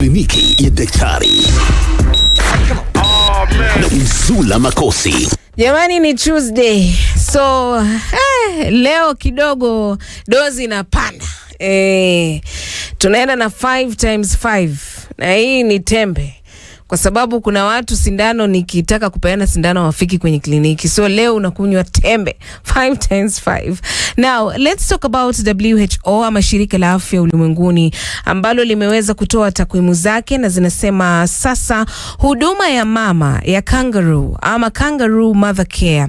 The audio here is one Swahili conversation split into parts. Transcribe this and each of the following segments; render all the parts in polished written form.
Kliniki ya daktari na Uzula Makosi. Jamani, ni Tuesday. So leo kidogo dozi inapanda. Tunaenda na 5x5 na hii ni tembe. Kwa sababu kuna watu sindano nikitaka kupeana sindano wafiki kwenye kliniki. So leo unakunywa tembe 5x5. Now, let's talk about WHO ama shirika la afya ulimwenguni ambalo limeweza kutoa takwimu zake na zinasema sasa huduma ya mama ya kangaroo ama kangaroo mother care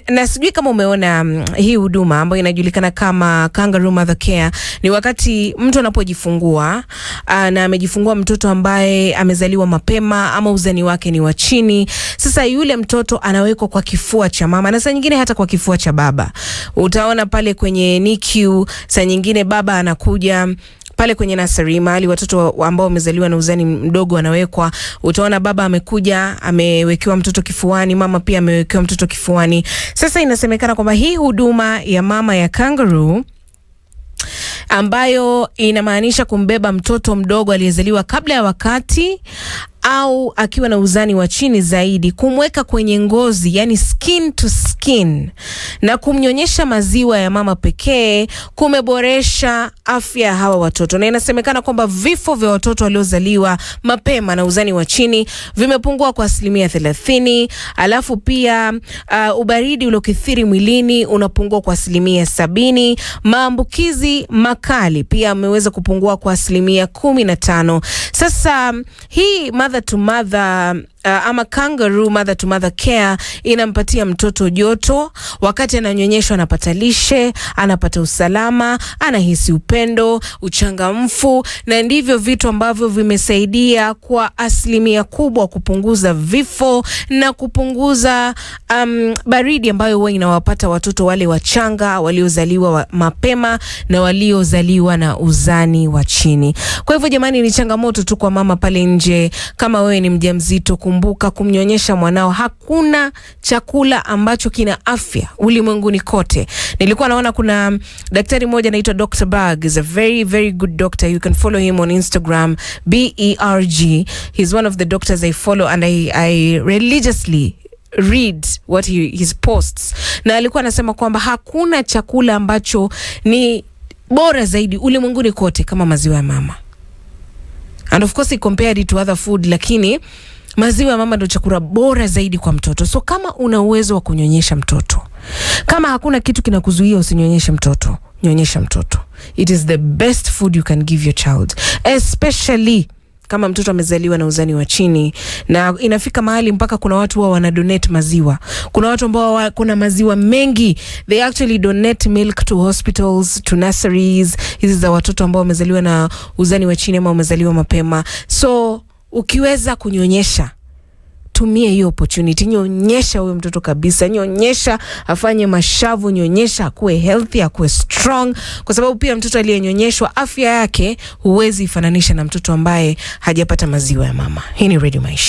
na sijui kama umeona hii huduma ambayo inajulikana kama kangaroo mother care. Ni wakati mtu anapojifungua na amejifungua mtoto ambaye amezaliwa mapema ama uzani wake ni wa chini. Sasa yule mtoto anawekwa kwa kifua cha mama na saa nyingine hata kwa kifua cha baba. Utaona pale kwenye NICU saa nyingine baba anakuja pale kwenye nursery mahali watoto ambao wamezaliwa na uzani mdogo wanawekwa. Utaona baba amekuja amewekewa mtoto kifuani, mama pia amewekewa mtoto kifuani. Sasa inasemekana kwamba hii huduma ya mama ya kangaroo ambayo inamaanisha kumbeba mtoto mdogo aliyezaliwa kabla ya wakati au akiwa na uzani wa chini zaidi, kumweka kwenye ngozi, yani skin to skin, na kumnyonyesha maziwa ya mama pekee kumeboresha afya ya hawa watoto. Na inasemekana kwamba vifo vya watoto waliozaliwa mapema na uzani wa chini vimepungua kwa 30%, alafu pia ubaridi uliokithiri mwilini unapungua kwa 70%, maambukizi makali pia ameweza kupungua kwa 15%. Sasa hii mother to mother ama kangaroo mother to mother care inampatia mtoto joto wakati ananyonyeshwa, anapata lishe, anapata usalama, anahisi upendo, uchangamfu, na ndivyo vitu ambavyo vimesaidia kwa 1% kubwa kupunguza vifo na kupunguza baridi ambayo huwa inawapata watoto wale wachanga waliozaliwa mapema na waliozaliwa na uzani wa chini. Kwa hivyo jamani, ni changamoto tu kwa mama pale nje. Kama wewe ni mjamzito, kumbuka kumnyonyesha mwanao. Hakuna chakula ambacho kina afya ulimwenguni kote. Nilikuwa naona kuna daktari mmoja anaitwa Dr. Berg, is a very very good doctor. You can follow him on Instagram, BERG. He's one of the doctors I follow and I religiously read what his posts. Na alikuwa anasema kwamba hakuna chakula ambacho ni bora zaidi ulimwenguni kote kama maziwa ya mama. And of course he compared it to other food, lakini maziwa ya mama ndio chakula bora zaidi kwa mtoto. So kama una uwezo wa kunyonyesha mtoto, kama hakuna kitu kinakuzuia usinyonyeshe mtoto, nyonyesha mtoto. It is the best food you can give your child, especially kama mtoto amezaliwa na uzani wa chini. Na inafika mahali mpaka kuna watu wao wana donate maziwa. Kuna watu ambao kuna maziwa mengi, they actually donate milk to hospitals, to nurseries. Hizi za watoto ambao wamezaliwa na uzani wa chini ama wamezaliwa mapema. So ukiweza kunyonyesha, tumie hiyo opportunity. Nyonyesha huyo mtoto kabisa, nyonyesha afanye mashavu, nyonyesha akuwe healthy, akuwe strong, kwa sababu pia mtoto aliyenyonyeshwa afya yake huwezi ifananisha na mtoto ambaye hajapata maziwa ya mama. Hii ni Radio Maisha.